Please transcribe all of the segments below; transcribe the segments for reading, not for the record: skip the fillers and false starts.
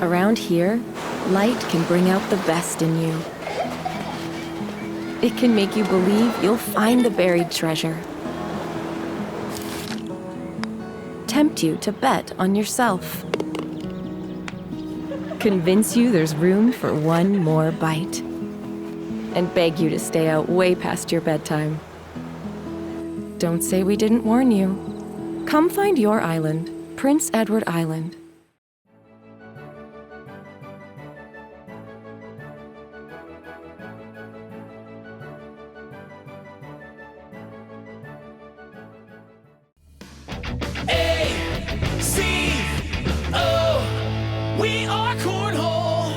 Around here, light can bring out the best in you. It can make you believe you'll find the buried treasure. Tempt you to bet on yourself. Convince you there's room for one more bite. And beg you to stay out way past your bedtime. Don't say we didn't warn you. Come find your island, Prince Edward Island. ACO, we are Cornhole.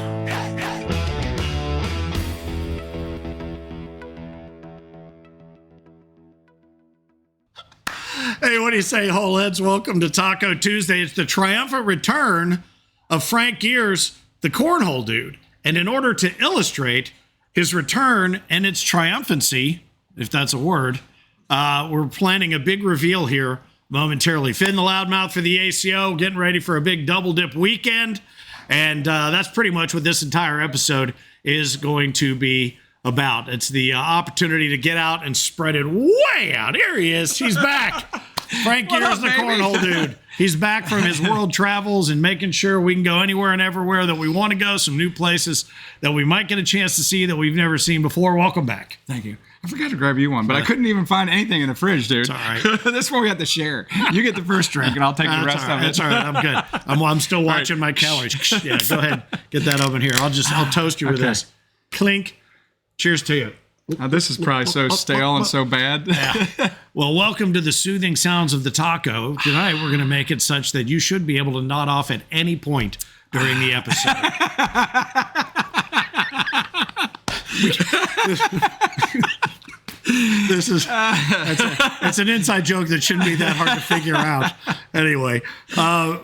Hey, what do you say, whole heads? Welcome to Taco Tuesday. It's the triumphant return of Frank Geers, the Cornhole Dude. And in order to illustrate his return and its triumphancy, if that's a word, we're planning a big reveal here momentarily. Finn the Loudmouth for the ACO, getting ready for a big double dip weekend. And that's pretty much what this entire episode is going to be about. It's the opportunity to get out and spread it way out. Here he is. He's back. Frank Geers, the Cornhole Dude. He's back from his world travels and making sure we can go anywhere and everywhere that we want to go, some new places that we might get a chance to see that we've never seen before. Welcome back. Thank you. I forgot to grab you one, but I couldn't even find anything in the fridge, dude. It's all right. This one we have to share. You get the first drink, and I'll take the rest of it. That's all right. I'm good. I'm still watching my calories. Yeah, go ahead. Get that oven here. I'll toast you with this. Clink. Cheers to you. Now, this is probably so stale and so bad. Yeah. Well, welcome to the soothing sounds of the taco. Tonight, we're going to make it such that you should be able to nod off at any point during the episode. This is it's an inside joke that shouldn't be that hard to figure out. Anyway,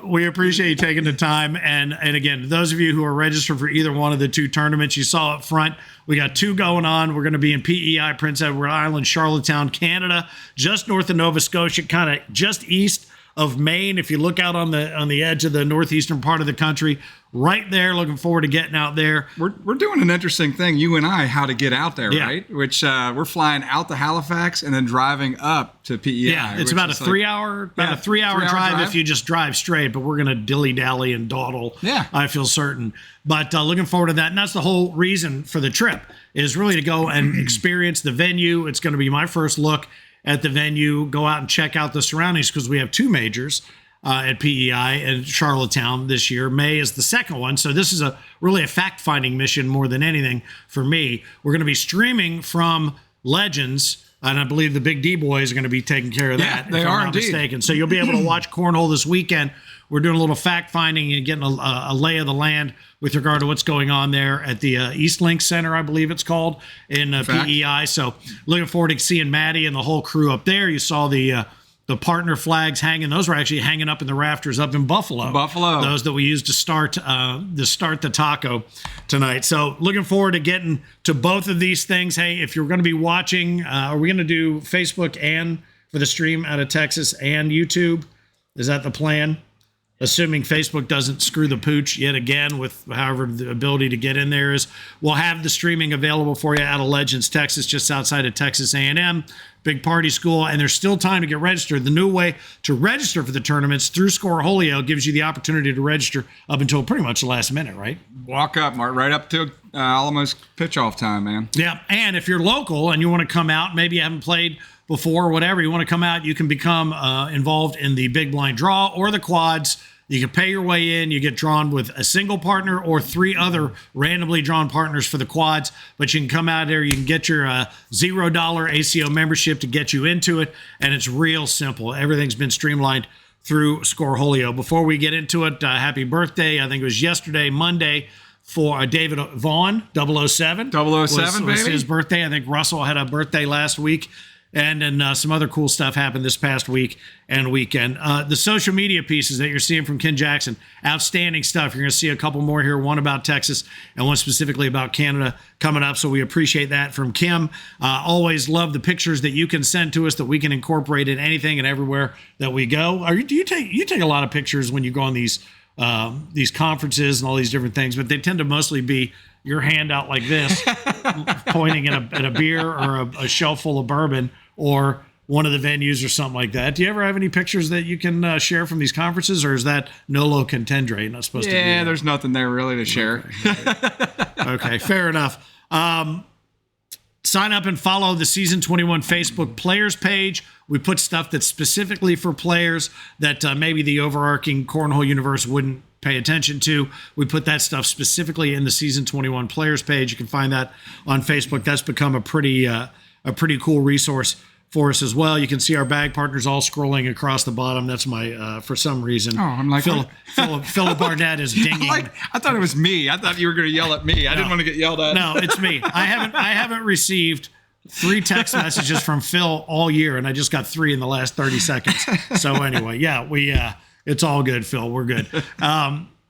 we appreciate you taking the time. And again, those of you who are registered for either one of the two tournaments, you saw up front, we got two going on. We're going to be in PEI, Prince Edward Island, Charlottetown, Canada, just north of Nova Scotia, kind of just east of Maine. If you look out on the edge of the northeastern part of the country, right there, looking forward to getting out there. We're doing an interesting thing, you and I, how to get out there, Yeah. right? Which we're flying out to Halifax and then driving up to PEI. Yeah, it's about a 3 hour, a 3 hour drive if you just drive straight, but we're going to dilly-dally and dawdle, Yeah. I feel certain. But looking forward to that. And that's the whole reason for the trip, is really to go and experience the venue. It's going to be my first look at the venue, go out and check out the surroundings, because we have two majors at PEI and Charlottetown this year. May is the second one. So this is really a fact-finding mission more than anything for me. We're going to be streaming from Legends, and I believe the Big D boys are going to be taking care of that. They if I'm are not indeed. mistaken. So you'll be able to watch Cornhole this weekend. We're doing a little fact-finding and getting a lay of the land with regard to what's going on there at the East Link Center, I believe it's called, in PEI. So looking forward to seeing Maddie and the whole crew up there. You saw the partner flags hanging. Those were actually hanging up in the rafters up in Buffalo. Those that we used to start the taco tonight. So looking forward to getting to both of these things. Hey, if you're going to be watching, are we going to do Facebook and for the stream out of Texas and YouTube? Is that the plan? Assuming Facebook doesn't screw the pooch yet again with however the ability to get in there is. We'll have the streaming available for you out of Legends, Texas, just outside of Texas A&M. Big party school, and there's still time to get registered. The new way to register for the tournaments through Scoreholio gives you the opportunity to register up until pretty much the last minute, right? Walk up, Mark, right up to almost pitch-off time, man. Yeah, and if you're local and you want to come out, maybe you haven't played before or whatever, you want to come out, you can become involved in the big blind draw or the quads. You can pay your way in. You get drawn with a single partner or three other randomly drawn partners for the quads. But you can come out there. You can get your $0 ACO membership to get you into it. And it's real simple. Everything's been streamlined through Scoreholio. Before we get into it, happy birthday. I think it was yesterday, Monday, for David Vaughn, 007. 007, was baby. his birthday. I think Russell had a birthday last week. And then some other cool stuff happened this past week and weekend. The social media pieces that you're seeing from Ken Jackson, outstanding stuff. You're going to see a couple more here, one about Texas and one specifically about Canada coming up. So we appreciate that from Kim. Always love the pictures that you can send to us that we can incorporate in anything and everywhere that we go. Do you take a lot of pictures when you go on these these conferences and all these different things, but they tend to mostly be your hand out like this, pointing at a beer or a shelf full of bourbon or one of the venues or something like that. Do you ever have any pictures that you can share from these conferences, or is that nolo contendere? You're not supposed to. Yeah, there's nothing there really to share. Okay, fair enough. Sign up and follow the Season 21 Facebook players page. We put stuff that's specifically for players that maybe the overarching Cornhole universe wouldn't pay attention to. We put that stuff specifically in the Season 21 players page. You can find that on Facebook. That's become a pretty cool resource for us as well. You can see our bag partners all scrolling across the bottom. That's my, for some reason. Oh, I'm like, Philip Barnett is dinging. I thought it was me. I thought you were going to yell at me. I didn't want to get yelled at. No, it's me. I haven't received 3 text messages from Phil all year, and I just got 3 in the last 30 seconds. So anyway, yeah, it's all good, Phil. We're good.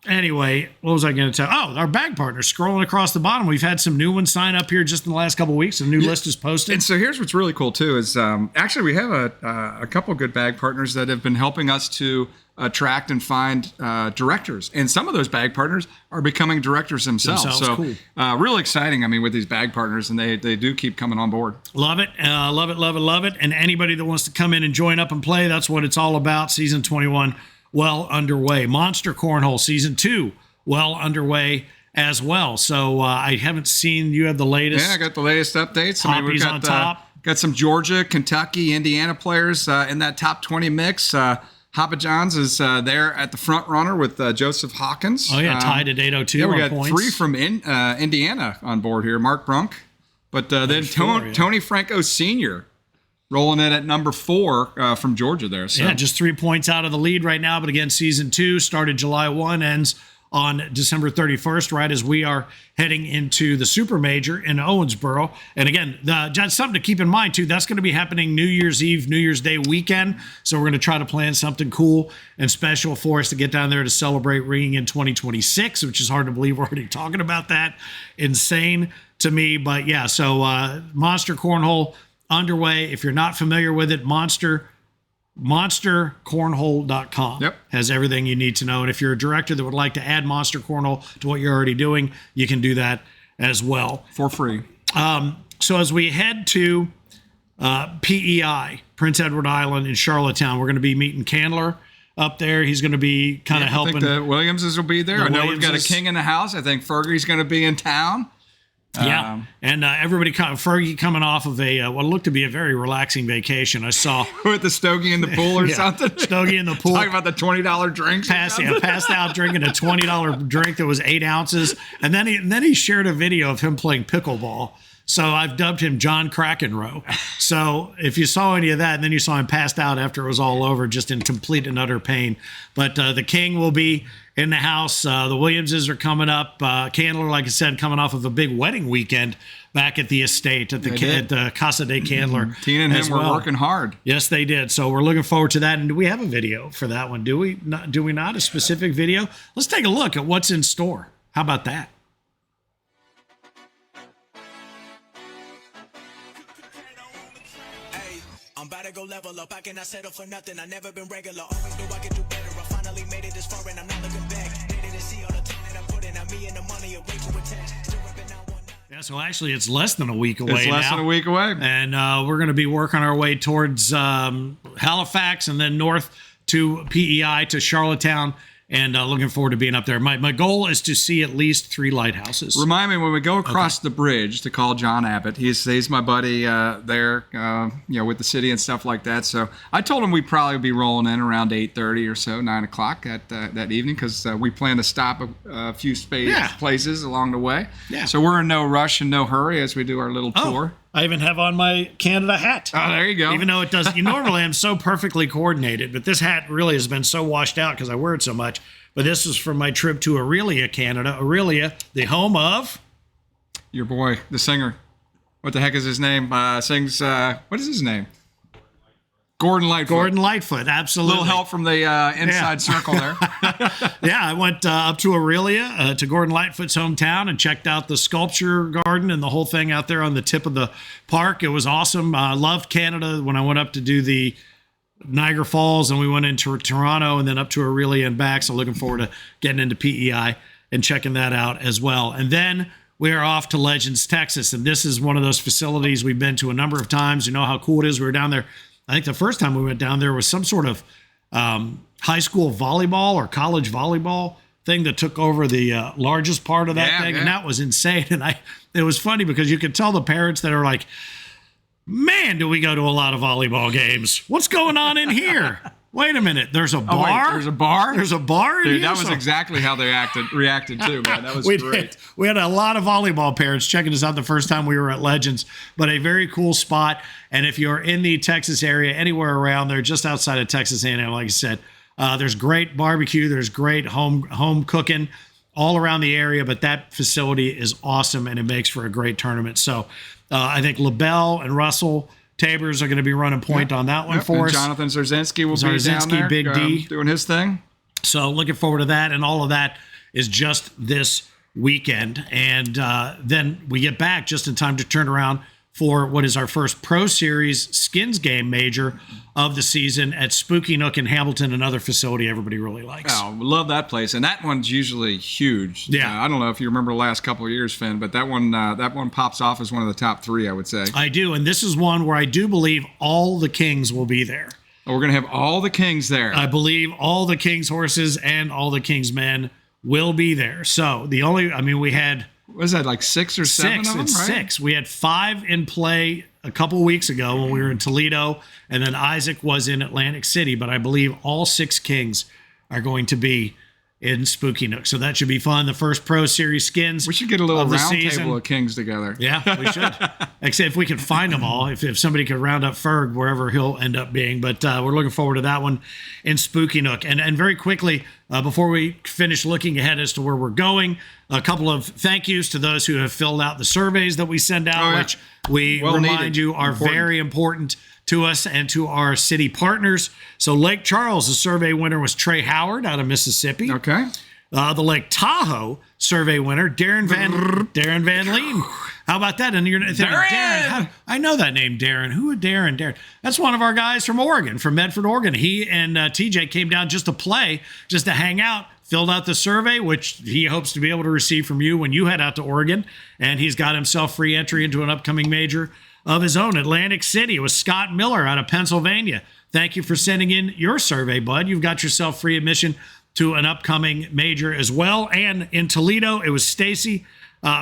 Anyway, what was I going to tell? Oh, our bag partners scrolling across the bottom. We've had some new ones sign up here just in the last couple of weeks. A new list is posted. And so here's what's really cool too is actually we have a couple good bag partners that have been helping us to attract and find directors. And some of those bag partners are becoming directors themselves. So cool. Really exciting. I mean, with these bag partners, and they do keep coming on board. Love it. Love it, love it, love it. And anybody that wants to come in and join up and play, that's what it's all about. Season 21 well underway. Monster Cornhole Season 2 well underway as well. So I haven't seen, you have the latest. Yeah, I got the latest updates. We've got, on top. Got some Georgia, Kentucky, Indiana players in that top 20 mix. Papa John's is there at the front runner with Joseph Hawkins. Oh, yeah, tied at 802 yeah, we got points. 3 from Indiana on board here. Mark Brunk. But then Tony Franco Sr., rolling in at number 4 from Georgia there. So. Yeah, just 3 points out of the lead right now. But again, Season 2 started July 1, ends on December 31st, right as we are heading into the Super Major in Owensboro. And again, just something to keep in mind, too. That's going to be happening New Year's Eve, New Year's Day weekend. So we're going to try to plan something cool and special for us to get down there to celebrate ringing in 2026, which is hard to believe we're already talking about that. Insane to me. But yeah, so Monster Cornhole underway. If you're not familiar with it, monstercornhole.com has everything you need to know. And if you're a director that would like to add Monster Cornhole to what you're already doing, you can do that as well. For free. So as we head to PEI, Prince Edward Island in Charlottetown, we're going to be meeting Candler up there. He's going to be kind of helping. I think the Williamses will be there. I know we've got a king in the house. I think Fergie's going to be in town. Yeah, and everybody, Fergie coming off of what looked to be a very relaxing vacation. I saw with the stogie in the pool or something. Stogie in the pool. Talking about the $20 drinks. Passed out drinking a $20 drink that was 8 ounces, and then he shared a video of him playing pickleball. So I've dubbed him John Krakenrow. So if you saw any of that, and then you saw him passed out after it was all over, just in complete and utter pain. But the King will be in the house. The Williamses are coming up. Candler, like I said, coming off of a big wedding weekend back at the estate at the Casa de Candler. Mm-hmm. Tina and him were working hard. Yes, they did. So we're looking forward to that. And do we have a video for that one? Do we not? A specific video? Let's take a look at what's in store. How about that? I'm about to go level up. I cannot settle for nothing. I never been regular. Always knew I could do better. I finally made it this far and I'm not looking back. They didn't see all the time that I put in. Me and the money are way too attached. Still ripping out one. Yeah, so actually it's less than a week away now. It's less than a week away. And we're going to be working our way towards Halifax and then north to PEI to Charlottetown. And looking forward to being up there. My goal is to see at least 3 lighthouses. Remind me when we go across the bridge to call John Abbott. He's my buddy there, with the city and stuff like that. So I told him we'd probably be rolling in around 8:30 or so, 9 o'clock that evening, because we plan to stop a few places along the way. Yeah. So we're in no rush and no hurry as we do our little tour. I even have on my Canada hat. Oh, there you go. Even though it does, normally I'm so perfectly coordinated, but this hat really has been so washed out because I wear it so much. But this is from my trip to Aurelia, Canada. Aurelia, the home of your boy, the singer. What the heck is his name? Sings. What is his name? Gordon Lightfoot. Gordon Lightfoot, absolutely. A little help from the inside circle there. Yeah, I went up to Aurelia, to Gordon Lightfoot's hometown, and checked out the sculpture garden and the whole thing out there on the tip of the park. It was awesome. I loved Canada when I went up to do the Niagara Falls, and we went into Toronto and then up to Aurelia and back. So looking forward to getting into PEI and checking that out as well. And then we are off to Legends, Texas. And this is one of those facilities we've been to a number of times. You know how cool it is. We were down there. I think the first time we went down there was some sort of high school volleyball or college volleyball thing that took over the largest part of that thing. Yeah. And that was insane. And it was funny because you could tell the parents that are like, man, do we go to a lot of volleyball games? What's going on in here? Wait a minute. There's a bar? Oh, wait, there's a bar? There's a bar in Dude, here? that was exactly how they reacted too, man. That was great. We had a lot of volleyball parents checking us out the first time we were at Legends, but a very cool spot. And if you're in the Texas area, anywhere around there, just outside of Texas A&M, like I said, there's great barbecue. There's great home cooking all around the area, but that facility is awesome, and it makes for a great tournament. So I think LaBelle and Russell Tabers are going to be running point on that one for us. Jonathan Zarzynski will be down there Big D. doing his thing. So looking forward to that, and all of that is just this weekend. And then we get back just in time to turn around for what is our first Pro Series skins game major of the season at Spooky Nook in Hamilton, another facility everybody really likes. Oh, love that place. And that one's usually huge. Yeah. I don't know if you remember the last couple of years, Finn, but that one pops off as one of the top three, I would say. I do. And this is one where I do believe all the Kings will be there. We're going to have all the Kings there. I believe all the Kings horses and all the Kings men will be there. So we had... Was that like 6 or 7 of them, right? 6. We had 5 in play a couple weeks ago when we were in Toledo, and then Isaac was in Atlantic City. But I believe all 6 Kings are going to be in Spooky Nook. So that should be fun. The first Pro Series skins. We should get a little round table of Kings together. Yeah, we should. Except if we could find them all. If somebody could round up Ferg wherever he'll end up being. But we're looking forward to that one in Spooky Nook. And very quickly, before we finish looking ahead as to where we're going, a couple of thank yous to those who have filled out the surveys that we send out, which we remind you are very important to us and to our city partners. So Lake Charles, the survey winner was Trey Howard out of Mississippi. Okay. The Lake Tahoe survey winner, Darren Van Leen. How about that? And you're thinking, Darren. I know that name, Darren. Who is Darren? Darren. That's one of our guys from Oregon, from Medford, Oregon. He and TJ came down just to play, just to hang out, filled out the survey, which he hopes to be able to receive from you when you head out to Oregon. And he's got himself free entry into an upcoming major of his own, Atlantic City. It was Scott Miller out of Pennsylvania. Thank you for sending in your survey, bud. You've got yourself free admission to an upcoming major as well. And in Toledo, it was Stacy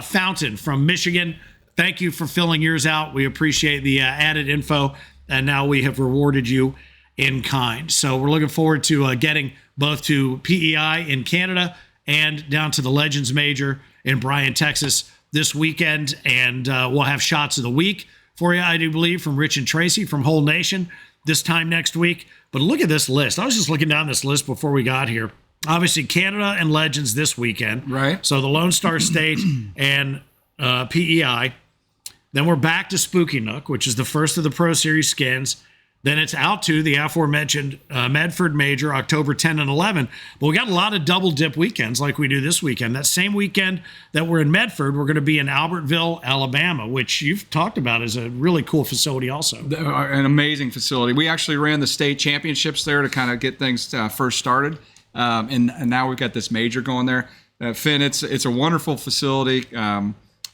Fountain from Michigan. Thank you for filling yours out. We appreciate the added info, and now we have rewarded you in kind. So we're looking forward to getting both to PEI in Canada and down to the Legends Major in Bryan, Texas this weekend. And we'll have shots of the week for you, I do believe, from Rich and Tracy from Whole Nation this time next week. But look at this list. I was just looking down this list before we got here. Obviously, Canada and Legends this weekend. Right. So the Lone Star State and PEI. Then we're back to Spooky Nook, which is the first of the Pro Series skins. Then it's out to the aforementioned Medford Major, October 10 and 11. But we got a lot of double dip weekends like we do this weekend. That same weekend that we're in Medford, we're going to be in Albertville, Alabama, which you've talked about as a really cool facility also. An amazing facility. We actually ran the state championships there to kind of get things first started. And now we've got this major going there. Finn, it's a wonderful facility.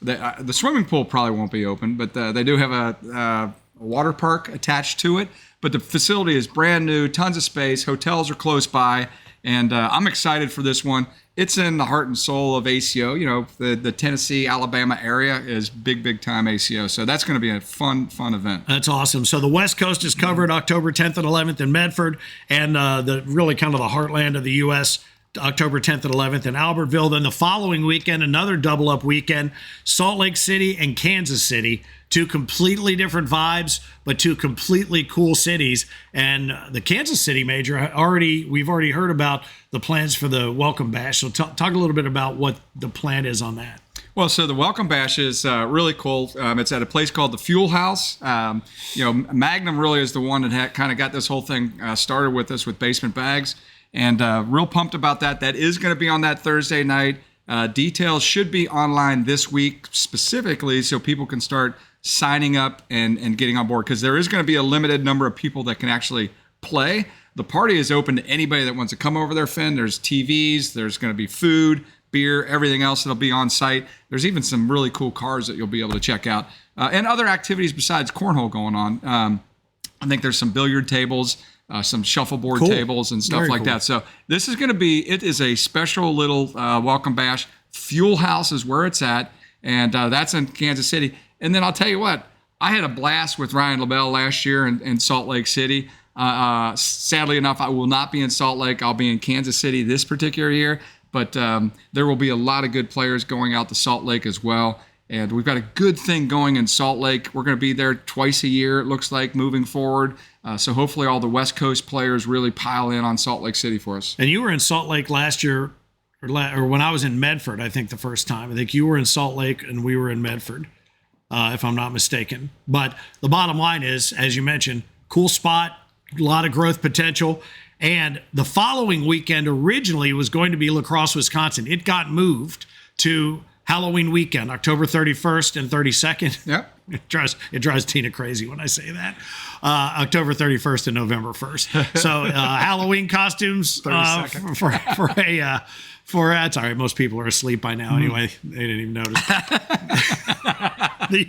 The swimming pool probably won't be open, but they do have a water park attached to it. But the facility is brand new, tons of space, hotels are close by, and I'm excited for this one. It's in the heart and soul of ACO. You know, the Tennessee, Alabama area is big time ACO. So that's going to be a fun event. That's awesome. So the West Coast is covered October 10th and 11th in Medford, and the really kind of the heartland of the U.S., October 10th and 11th in Albertville. Then the following weekend, another double up weekend, Salt Lake City and Kansas City. Two completely different vibes, but two completely cool cities. And the Kansas City Major, we've already heard about the plans for the Welcome Bash. So talk a little bit about what the plan is on that. Well, so the Welcome Bash is really cool. It's at a place called the Fuel House. Magnum really is the one that kind of got this whole thing started with us with Basement Bags. And real pumped about that. That is going to be on that Thursday night. Details should be online this week specifically so people can start signing up and getting on board, because there is going to be a limited number of people that can actually play. The party is open to anybody that wants to come over there, Finn. There's TVs, there's going to be food, beer, everything else that'll be on site. There's even some really cool cars that you'll be able to check out, and other activities besides cornhole going on. I think there's some billiard tables, some shuffleboard tables and stuff like that. So this is going to be, it is a special little welcome bash. Fuel House is where it's at, and that's in Kansas City. And then I'll tell you what, I had a blast with Ryan LaBelle last year in Salt Lake City. Sadly enough, I will not be in Salt Lake. I'll be in Kansas City this particular year, but there will be a lot of good players going out to Salt Lake as well. And we've got a good thing going in Salt Lake. We're going to be there twice a year, it looks like, moving forward. So hopefully all the West Coast players really pile in on Salt Lake City for us. And you were in Salt Lake last year, or when I was in Medford, I think the first time. I think you were in Salt Lake and we were in Medford, if I'm not mistaken. But the bottom line is, as you mentioned, cool spot, a lot of growth potential. And the following weekend originally was going to be La Crosse, Wisconsin. It got moved to Halloween weekend, October 31st and 32nd. Yep. It drives Tina crazy when I say that. October 31st and November 1st. So Halloween costumes for that's all right. Most people are asleep by now anyway. They didn't even notice. the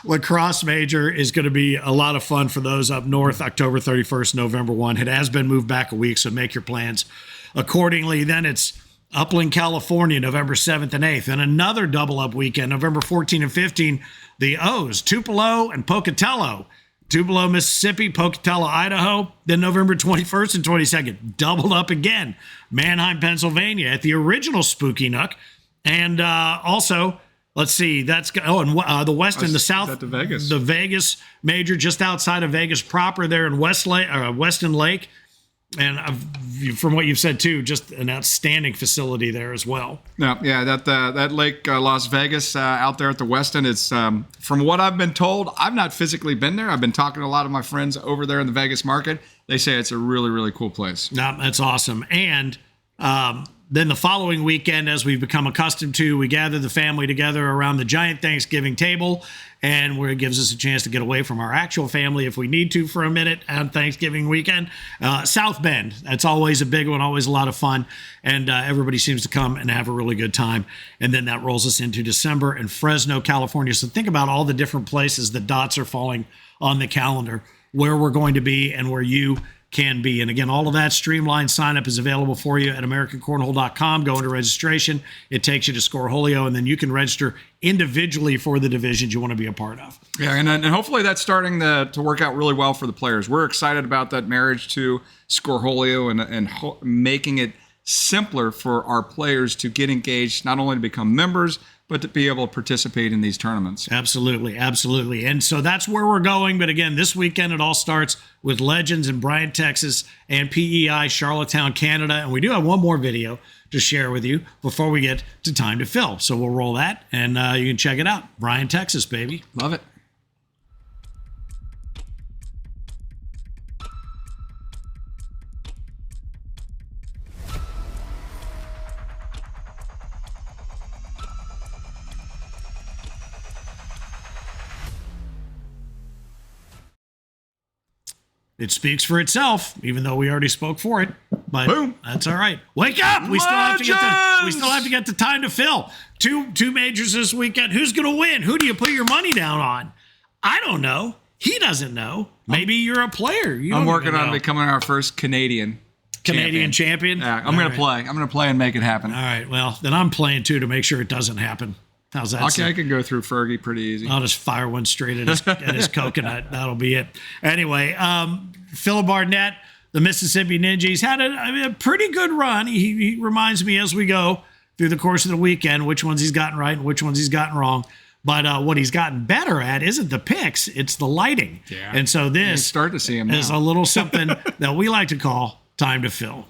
La Crosse Major is going to be a lot of fun for those up north. October 31st, November 1. It has been moved back a week, so make your plans accordingly. Then it's Upland, California, November 7th and 8th. And another double up weekend, November 14 and 15, the O's, Tupelo and Pocatello. Tupelo, Mississippi, Pocatello, Idaho. Then November 21st and 22nd, doubled up again. Manheim, Pennsylvania at the original Spooky Nook. And also, let's see, that's the West and the South. The Vegas. The Vegas Major just outside of Vegas proper there in Weston Lake. And from what you've said too, just an outstanding facility there as well. Yeah, that Lake Las Vegas out there at the West End, it's from what I've been told, I've not physically been there. I've been talking to a lot of my friends over there in the Vegas market. They say it's a really, really cool place. No, that's awesome. And then the following weekend, as we've become accustomed to, we gather the family together around the giant Thanksgiving table, and where it gives us a chance to get away from our actual family if we need to for a minute on Thanksgiving weekend. South Bend, that's always a big one, always a lot of fun, and everybody seems to come and have a really good time. And then that rolls us into December in Fresno, California. So think about all the different places the dots are falling on the calendar, where we're going to be and where you can be. And again, all of that streamlined sign up is available for you at AmericanCornhole.com. Go into registration. It takes you to Scoreholio, and then you can register individually for the divisions you want to be a part of. Yeah, and hopefully that's starting to work out really well for the players. We're excited about that marriage to Scoreholio and making it simpler for our players to get engaged, not only to become members, but to be able to participate in these tournaments. Absolutely, absolutely. And so that's where we're going. But again, this weekend it all starts with Legends in Bryant, Texas, and PEI Charlottetown, Canada. And we do have one more video to share with you before we get to Time to Fill. So we'll roll that, and you can check it out. Bryant, Texas, baby. Love it. It speaks for itself, even though we already spoke for it. But Boom. That's all right. Wake up! We still have to get the Time to Fill. Two majors this weekend. Who's going to win? Who do you put your money down on? I don't know. He doesn't know. Maybe you're a player. I'm working on becoming our first Canadian champion. Yeah, I'm going to play. I'm going to play and make it happen. All right. Well, then I'm playing too to make sure it doesn't happen. How's that? Okay, I can go through Fergie pretty easy. I'll just fire one straight at his coconut. That'll be it. Anyway, Philip Barnett, the Mississippi Ninjas, had a pretty good run. He reminds me as we go through the course of the weekend which ones he's gotten right and which ones he's gotten wrong. But what he's gotten better at isn't the picks, it's the lighting. Yeah. And so this start to see him is now. a little something that we like to call Time to Fill.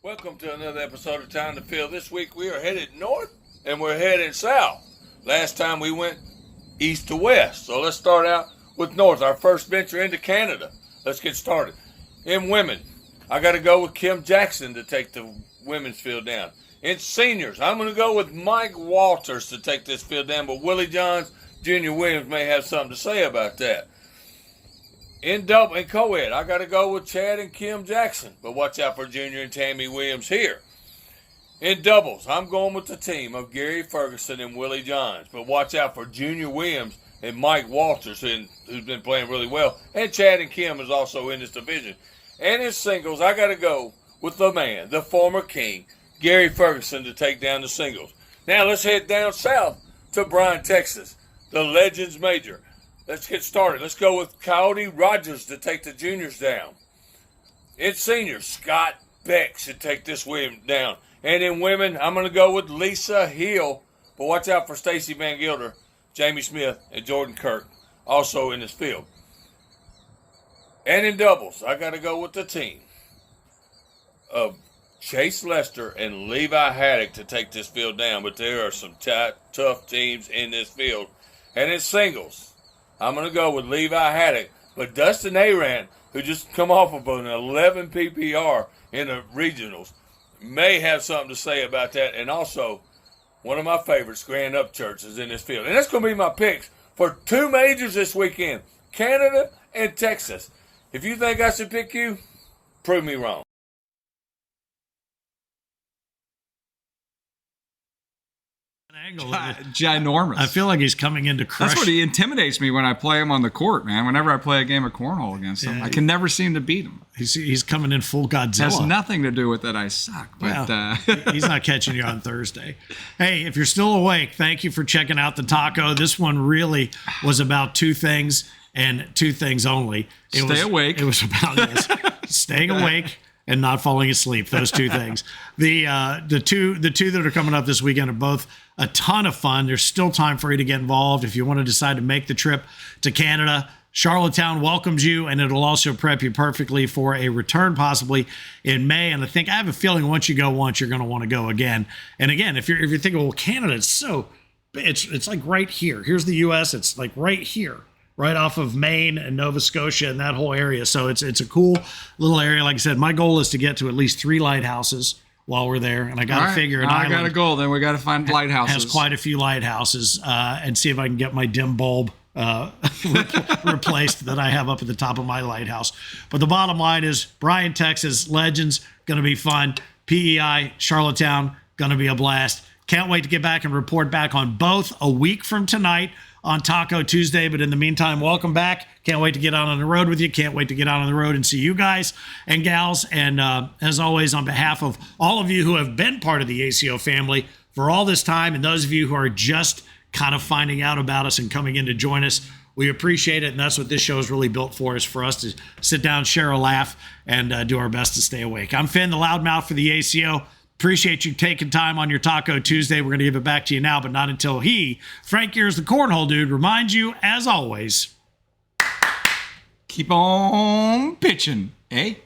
Welcome to another episode of Time to Fill. This week we are headed north and we're heading south. Last time we went east to west. So let's start out with north, our first venture into Canada. Let's get started. In women, I got to go with Kim Jackson to take the women's field down. In seniors, I'm going to go with Mike Walters to take this field down, but Willie Johns, Junior Williams may have something to say about that. In co-ed, I got to go with Chad and Kim Jackson, but watch out for Junior and Tammy Williams here. In doubles, I'm going with the team of Gary Ferguson and Willie Johns, but watch out for Junior Williams and Mike Walters, who's been playing really well, and Chad and Kim is also in this division. And in singles, I got to go with the man, the former king, Gary Ferguson, to take down the singles. Now let's head down south to Bryan, Texas, the Legends Major. Let's get started. Let's go with Coyote Rogers to take the juniors down. In seniors, Scott Beck should take this win down. And in women, I'm going to go with Lisa Hill. But watch out for Stacy Van Gilder, Jamie Smith, and Jordan Kirk, also in this field. And in doubles, I got to go with the team of Chase Lester and Levi Haddock to take this field down. But there are some tough teams in this field. And in singles, I'm going to go with Levi Haddock. But Dustin Aran, who just come off of an 11 PPR in the regionals, may have something to say about that. And also, one of my favorites, Grand Upchurch, is in this field. And that's going to be my picks for 2 majors this weekend, Canada and Texas. If you think I should pick you, prove me wrong. Ginormous. I feel like he's coming in to crush. That's what he intimidates me when I play him on the court, man. Whenever I play a game of cornhole against him, I can never seem to beat him. He's coming in full Godzilla. It has nothing to do with that I suck. But he's not catching you on Thursday. Hey, if you're still awake, thank you for checking out the taco. This one really was about 2 things and 2 things only. Stay awake. It was about this, staying awake and not falling asleep. Those 2 things. The two that are coming up this weekend are both a ton of fun. There's still time for you to get involved if you want to decide to make the trip to Canada. Charlottetown welcomes you, and it'll also prep you perfectly for a return possibly in May. And I have a feeling once you go once, you're going to want to go again. And again, if you're thinking, well, Canada, it's like right here. Here's the U.S. It's like right here, right off of Maine and Nova Scotia and that whole area. So it's a cool little area. Like I said, my goal is to get to at least 3 lighthouses while we're there, and I got to figure an island. I got a goal. Then we got to find lighthouses. Has quite a few lighthouses, and see if I can get my dim bulb replaced that I have up at the top of my lighthouse. But the bottom line is, Bryan, Texas, Legends, going to be fun. PEI, Charlottetown, going to be a blast. Can't wait to get back and report back on both a week from tonight on Taco Tuesday. But in the meantime, welcome back. Can't wait to get out on the road with you. Can't wait to get out on the road and see you guys and gals. And as always, on behalf of all of you who have been part of the ACO family for all this time, and those of you who are just kind of finding out about us and coming in to join us, we appreciate it. And that's what this show is really built for, is for us to sit down, share a laugh, and do our best to stay awake. I'm Finn, the loudmouth for the ACO. Appreciate you taking time on your Taco Tuesday. We're going to give it back to you now, but not until Frank Geers, the Cornhole Dude, reminds you, as always, keep on pitching, eh?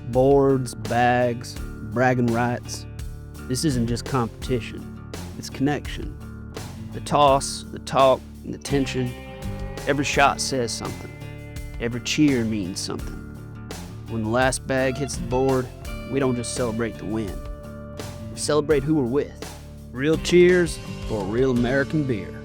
Boards, bags, bragging rights. This isn't just competition, it's connection. The toss, the talk, and the tension. Every shot says something. Every cheer means something. When the last bag hits the board, we don't just celebrate the win. We celebrate who we're with. Real cheers for a real American beer.